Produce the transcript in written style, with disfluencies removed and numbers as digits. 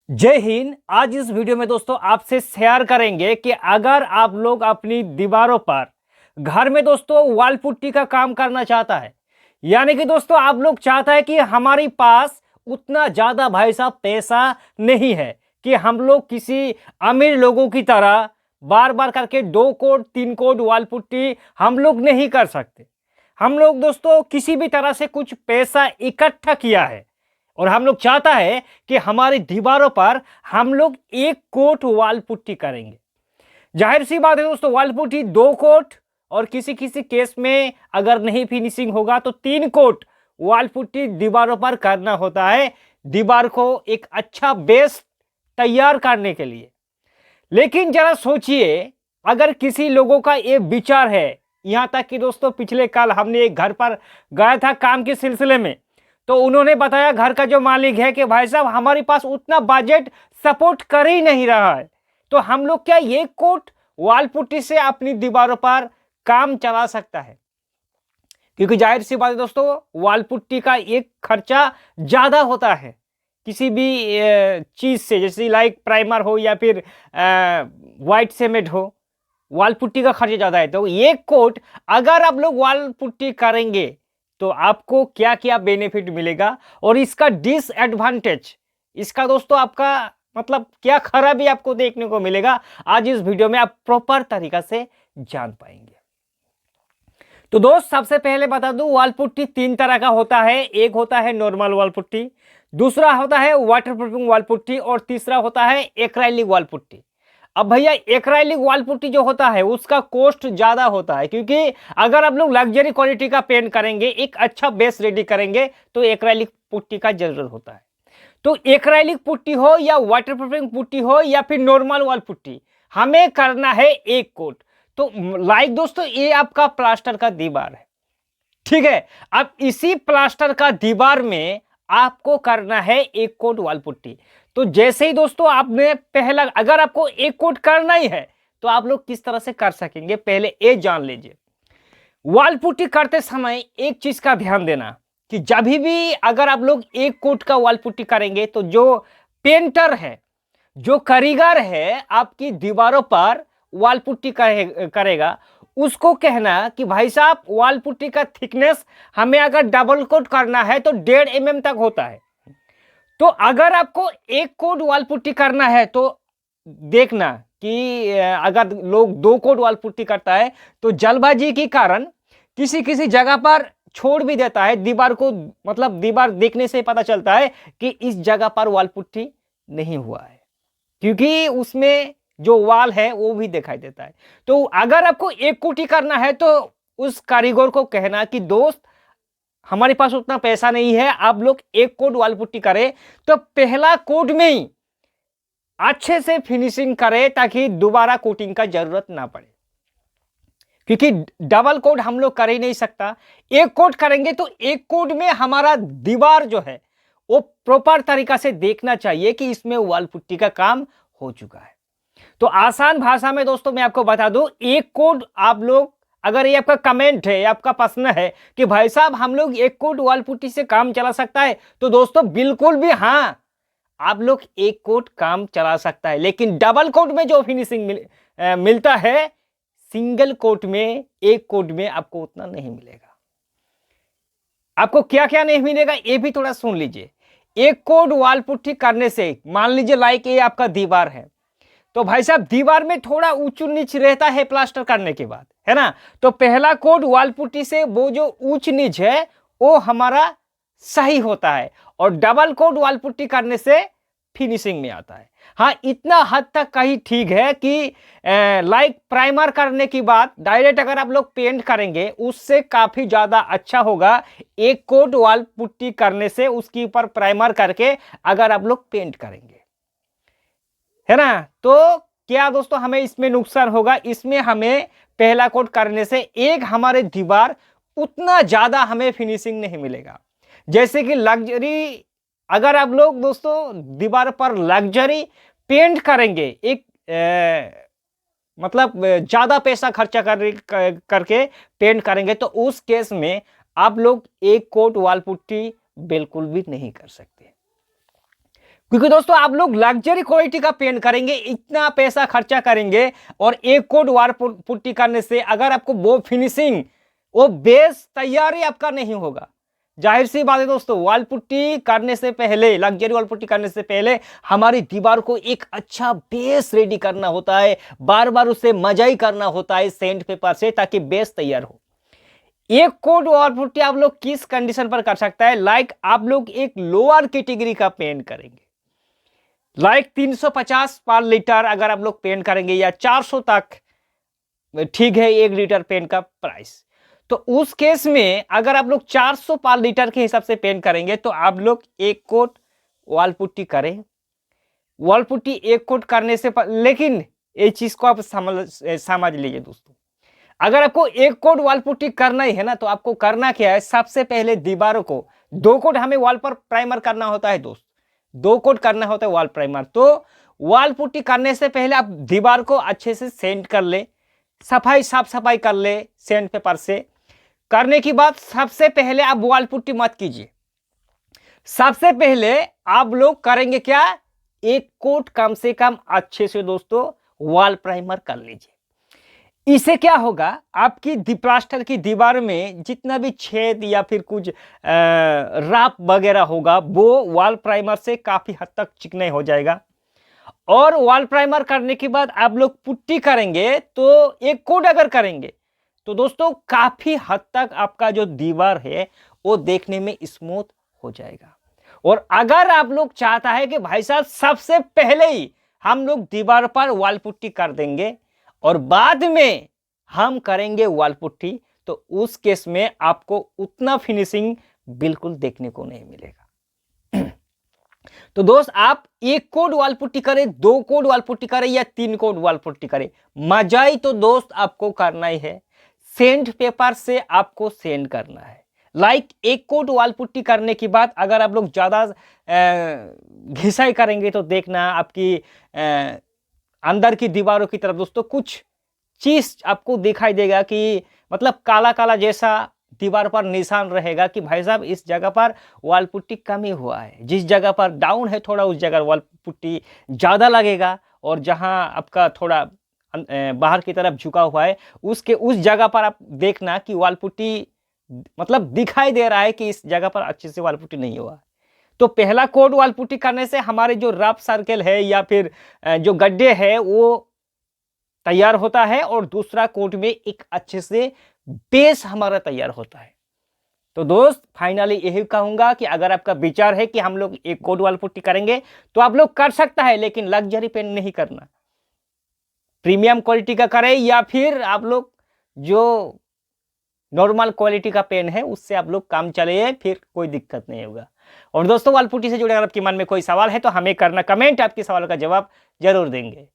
जय हिंद। आज इस वीडियो में दोस्तों आपसे शेयर करेंगे कि अगर आप लोग अपनी दीवारों पर घर में दोस्तों वॉल पुट्टी का काम करना चाहता है, यानी कि दोस्तों आप लोग चाहता है कि हमारे पास उतना ज्यादा भाई साहब पैसा नहीं है कि हम लोग किसी अमीर लोगों की तरह बार बार करके 2 कोट 3 कोट वॉल पुट्टी हम लोग नहीं कर सकते। हम लोग दोस्तों किसी भी तरह से कुछ पैसा इकट्ठा किया है और हम लोग चाहता है कि हमारी दीवारों पर हम लोग 1 कोट वॉल पुट्टी करेंगे। जाहिर सी बात है दोस्तों, वॉल पुट्टी 2 कोट और किसी किसी केस में अगर नहीं फिनिशिंग होगा तो 3 कोट वॉल पुट्टी दीवारों पर करना होता है, दीवार को एक अच्छा बेस तैयार करने के लिए। लेकिन जरा सोचिए, अगर किसी लोगों का ये विचार है, यहां तक कि दोस्तों पिछले कल हमने एक घर पर गया था काम के सिलसिले में, तो उन्होंने बताया घर का जो मालिक है कि भाई साहब हमारे पास उतना बजट सपोर्ट कर ही नहीं रहा है, तो हम लोग क्या 1 कोट वॉल पुट्टी से अपनी दीवारों पर काम चला सकता है। क्योंकि जाहिर सी बात है दोस्तों, वॉल पुट्टी का एक खर्चा ज्यादा होता है किसी भी चीज से, जैसे लाइक प्राइमर हो या फिर व्हाइट सीमेंट हो, वॉल पुट्टी का खर्चा ज्यादा है। तो 1 कोट अगर आप लोग वॉल पुट्टी करेंगे तो आपको क्या क्या बेनिफिट मिलेगा और इसका डिसएडवांटेज, इसका दोस्तों आपका मतलब क्या खराबी आपको देखने को मिलेगा, आज इस वीडियो में आप प्रॉपर तरीका से जान पाएंगे। तो दोस्त सबसे पहले बता दूं, वॉल पुट्टी 3 तरह का होता है। एक होता है नॉर्मल वॉल पुट्टी, दूसरा होता है वाटरप्रूफिंग वॉल पुट्टी और तीसरा होता है एक्राइलिक वॉल पुट्टी। अब भैया एक्राइलिक वॉल पुट्टी जो होता है उसका कॉस्ट ज्यादा होता है, क्योंकि अगर आप लोग लग्जरी क्वालिटी का पेंट करेंगे, एक अच्छा बेस रेडी करेंगे, तो एक्राइलिक पुट्टी का जरूरत होता है। तो एक्राइलिक पुट्टी हो या वाटरप्रूफिंग पुट्टी हो या फिर नॉर्मल वॉल पुट्टी, हमें करना है 1 कोट। तो लाइक दोस्तों ये आपका प्लास्टर का दीवार है, ठीक है। अब इसी प्लास्टर का दीवार में आपको करना है 1 कोट वॉल पुट्टी। तो जैसे ही दोस्तों आपने पहला, अगर आपको 1 कोट करना ही है तो आप लोग किस तरह से कर सकेंगे, पहले ये जान लीजिए। वॉल पुट्टी करते समय एक चीज का ध्यान देना कि जब भी अगर आप लोग 1 कोट का वॉल पुट्टी करेंगे तो जो पेंटर है, जो कारीगर है आपकी दीवारों पर वॉल पुट्टी करेगा, उसको कहना कि भाई साहब वॉल पुट्टी का थिकनेस हमें अगर डबल कोट करना है तो 1.5 mm तक होता है। तो अगर आपको 1 कोट वॉल पुट्टी करना है तो देखना कि अगर लोग 2 कोट वॉल पुट्टी करता है तो जल्दबाजी के कारण किसी किसी जगह पर छोड़ भी देता है दीवार को, मतलब दीवार देखने से पता चलता है कि इस जगह पर वॉल पुट्टी नहीं हुआ है, क्योंकि उसमें जो वॉल है वो भी दिखाई देता है। तो अगर आपको 1 कोट ही करना है तो उस कारीगर को कहना कि दोस्त हमारे पास उतना पैसा नहीं है, आप लोग 1 कोट वॉल पुट्टी करें तो पहला कोट में ही अच्छे से फिनिशिंग करें ताकि दोबारा कोटिंग का जरूरत ना पड़े, क्योंकि डबल कोट हम लोग कर ही नहीं सकता। 1 कोट करेंगे तो 1 कोट में हमारा दीवार जो है वो प्रॉपर तरीका से देखना चाहिए कि इसमें वॉल पुट्टी का काम हो चुका है। तो आसान भाषा में दोस्तों मैं आपको बता दूं, 1 कोट आप लोग, अगर ये आपका कमेंट है, आपका प्रश्न है कि भाई साहब हम लोग 1 कोट वॉल पुट्टी से काम चला सकता है, तो दोस्तों बिल्कुल भी हाँ, आप लोग 1 कोट काम चला सकता है। लेकिन डबल कोट में जो फिनिशिंग मिलता है, सिंगल कोट में 1 कोट में आपको उतना नहीं मिलेगा। आपको क्या क्या नहीं मिलेगा ये भी थोड़ा सुन लीजिए। 1 कोट वॉल पुट्टी करने से, मान लीजिए लाइक ये आपका दीवार है, तो भाई साहब दीवार में थोड़ा ऊंच नीच रहता है प्लास्टर करने के बाद, है ना। तो पहला कोट वॉल पुट्टी से वो जो ऊंच नीच है वो हमारा सही होता है, और डबल कोट वॉल पुट्टी करने से फिनिशिंग में आता है। हाँ, इतना हद तक कहीं ठीक है कि लाइक प्राइमर करने के बाद डायरेक्ट अगर आप लोग पेंट करेंगे उससे काफी ज्यादा अच्छा होगा 1 कोट वॉल पुट्टी करने से, उसके ऊपर प्राइमर करके अगर आप लोग पेंट करेंगे, है ना। तो क्या दोस्तों हमें इसमें नुकसान होगा, इसमें हमें पहला कोट करने से एक हमारे दीवार उतना ज्यादा हमें फिनिशिंग नहीं मिलेगा। जैसे कि लग्जरी, अगर आप लोग दोस्तों दीवार पर लग्जरी पेंट करेंगे, एक मतलब ज्यादा पैसा खर्चा करके पेंट करेंगे, तो उस केस में आप लोग 1 कोट वॉल पुट्टी बिल्कुल भी नहीं कर सकते। क्योंकि दोस्तों आप लोग लग्जरी क्वालिटी का पेंट करेंगे, इतना पैसा खर्चा करेंगे और एक कोट वॉल पुट्टी करने से अगर आपको वो फिनिशिंग, वो बेस तैयारी आपका नहीं होगा। जाहिर सी बात है दोस्तों, वॉल पुट्टी करने से पहले, लग्जरी वॉल पुट्टी करने से पहले हमारी दीवार को एक अच्छा बेस रेडी करना होता है, बार बार उसे मजाई करना होता है सेंट पेपर से, ताकि बेस तैयार हो। एक कोट वॉल पुट्टी आप लोग किस कंडीशन पर कर सकता है, लाइक आप लोग एक लोअर कैटेगरी का पेंट करेंगे, लाइक 350 पर लीटर अगर आप लोग पेंट करेंगे या 400 तक, ठीक है 1 लीटर पेंट का प्राइस। तो उस केस में अगर आप लोग 400 पर लीटर के हिसाब से पेंट करेंगे तो आप लोग एक कोट वॉल पुट्टी करें। वॉल पुट्टी एक कोट करने से लेकिन ये चीज को आप समझ लीजिए दोस्तों, अगर आपको एक कोट वॉल पुट्टी करना ही है ना, तो आपको करना क्या है, सबसे पहले दीवारों को 2 कोट हमें वॉल पर प्राइमर करना होता है दोस्त, 2 कोट करना होता है वॉल प्राइमर। तो वॉल पुट्टी करने से पहले आप दीवार को अच्छे से सेंट कर ले, साफ सफाई कर ले सेंट पेपर से। करने की बात, सबसे पहले आप वॉल पुट्टी मत कीजिए, सबसे पहले आप लोग करेंगे क्या, एक कोट कम से कम अच्छे से दोस्तों वॉल प्राइमर कर लीजिए। इससे क्या होगा, आपकी प्लास्टर की दीवार में जितना भी छेद या फिर कुछ राप वगैरह होगा वो वॉल प्राइमर से काफी हद तक चिकनाई हो जाएगा। और वॉल प्राइमर करने के बाद आप लोग पुट्टी करेंगे, तो एक कोट अगर करेंगे तो दोस्तों काफी हद तक आपका जो दीवार है वो देखने में स्मूथ हो जाएगा। और अगर आप लोग चाहता है कि भाई साहब सबसे पहले ही हम लोग दीवार पर वॉल पुट्टी कर देंगे और बाद में हम करेंगे वॉल पुट्टी, तो उस केस में आपको उतना फिनिशिंग बिल्कुल देखने को नहीं मिलेगा। तो दोस्त आप एक कोट वॉल पुट्टी करें, 2 कोट वॉल पुट्टी करें या 3 कोट वॉल पुट्टी करें, मजाई तो दोस्त आपको करना ही है। सेंट पेपर से आपको सेंड करना है। लाइक एक कोट वॉल पुट्टी करने के बाद अगर आप लोग ज्यादा घिसाई करेंगे तो देखना आपकी अंदर की दीवारों की तरफ दोस्तों कुछ चीज आपको दिखाई देगा कि मतलब काला काला जैसा दीवार पर निशान रहेगा कि भाई साहब इस जगह पर वॉल पुट्टी कमी हुआ है, जिस जगह पर डाउन है थोड़ा उस जगह वॉल पुट्टी ज्यादा लगेगा, और जहां आपका थोड़ा बाहर की तरफ झुका हुआ है उस जगह पर आप देखना कि वॉल पुट्टी मतलब दिखाई दे रहा है कि इस जगह पर अच्छे से वॉल पुट्टी नहीं हुआ। तो पहला कोट वॉल पुट्टी करने से हमारे जो रफ सर्कल है या फिर जो गड्ढे है वो तैयार होता है, और दूसरा कोट में एक अच्छे से बेस हमारा तैयार होता है। तो दोस्त फाइनली यही कहूंगा कि अगर आपका विचार है कि हम लोग एक कोट वॉल पुट्टी करेंगे तो आप लोग कर सकता है, लेकिन लग्जरी पेंट नहीं करना, प्रीमियम क्वालिटी का करें या फिर आप लोग जो नॉर्मल क्वालिटी का पेन है उससे आप लोग काम चले, फिर कोई दिक्कत नहीं होगा। और दोस्तों वॉल पुट्टी से जुड़े अगर आपके मन में कोई सवाल है तो हमें करना कमेंट, आपके सवाल का जवाब जरूर देंगे।